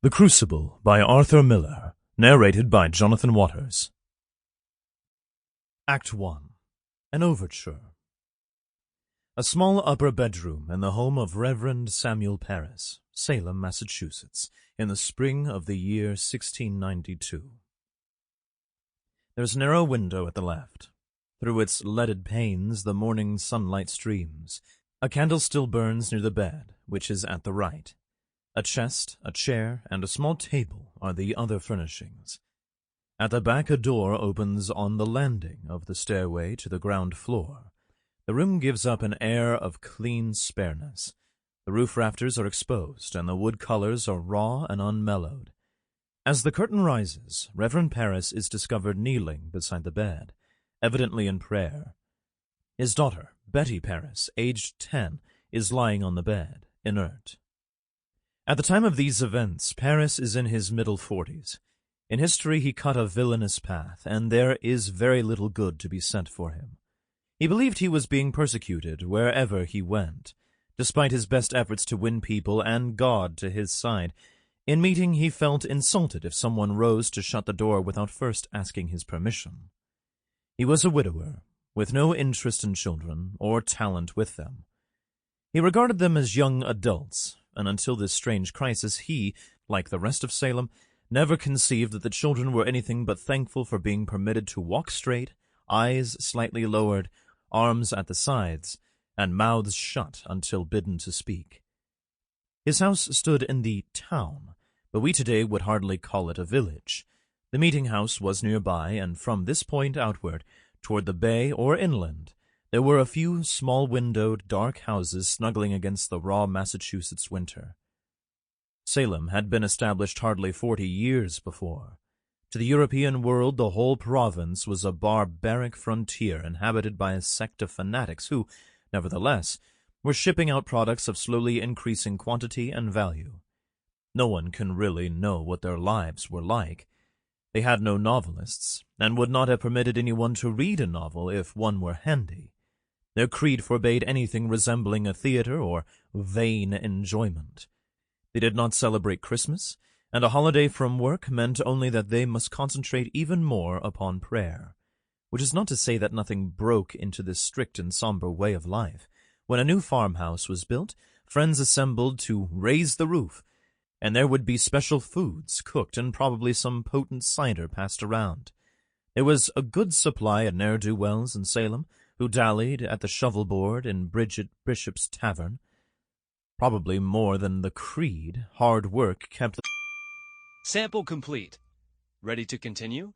The Crucible by Arthur Miller, narrated by Jonathan Waters. Act 1. An Overture. A small upper bedroom in the home of Reverend Samuel Parris, Salem, Massachusetts, in the spring of the year 1692. There's a narrow window at the left. Through its leaded panes the morning sunlight streams. A candle still burns near the bed, which is at the right. A chest, a chair, and a small table are the other furnishings. At the back a door opens on the landing of the stairway to the ground floor. The room gives up an air of clean spareness. The roof rafters are exposed, and the wood colors are raw and unmellowed. As the curtain rises, Reverend Parris is discovered kneeling beside the bed, evidently in prayer. His daughter, Betty Parris, aged 10, is lying on the bed, inert. At the time of these events, Parris is in his middle 40s. In history he cut a villainous path, and there is very little good to be said for him. He believed he was being persecuted wherever he went, despite his best efforts to win people and God to his side. In meeting he felt insulted if someone rose to shut the door without first asking his permission. He was a widower, with no interest in children or talent with them. He regarded them as young adults, and until this strange crisis he, like the rest of Salem, never conceived that the children were anything but thankful for being permitted to walk straight, eyes slightly lowered, arms at the sides, and mouths shut until bidden to speak. His house stood in the town, but we today would hardly call it a village. The meeting house was nearby, and from this point outward, toward the bay or inland, there were a few small-windowed, dark houses snuggling against the raw Massachusetts winter. Salem had been established hardly 40 years before. To the European world, the whole province was a barbaric frontier inhabited by a sect of fanatics who, nevertheless, were shipping out products of slowly increasing quantity and value. No one can really know what their lives were like. They had no novelists, and would not have permitted anyone to read a novel if one were handy. Their creed forbade anything resembling a theater or vain enjoyment. They did not celebrate Christmas, and a holiday from work meant only that they must concentrate even more upon prayer, which is not to say that nothing broke into this strict and somber way of life. When a new farmhouse was built, friends assembled to raise the roof, and there would be special foods cooked and probably some potent cider passed around. There was a good supply of ne'er-do-wells in Salem, who dallied at the shovel-board in Bridget Bishop's tavern. Probably more than the creed, hard work kept... Sample complete. Ready to continue?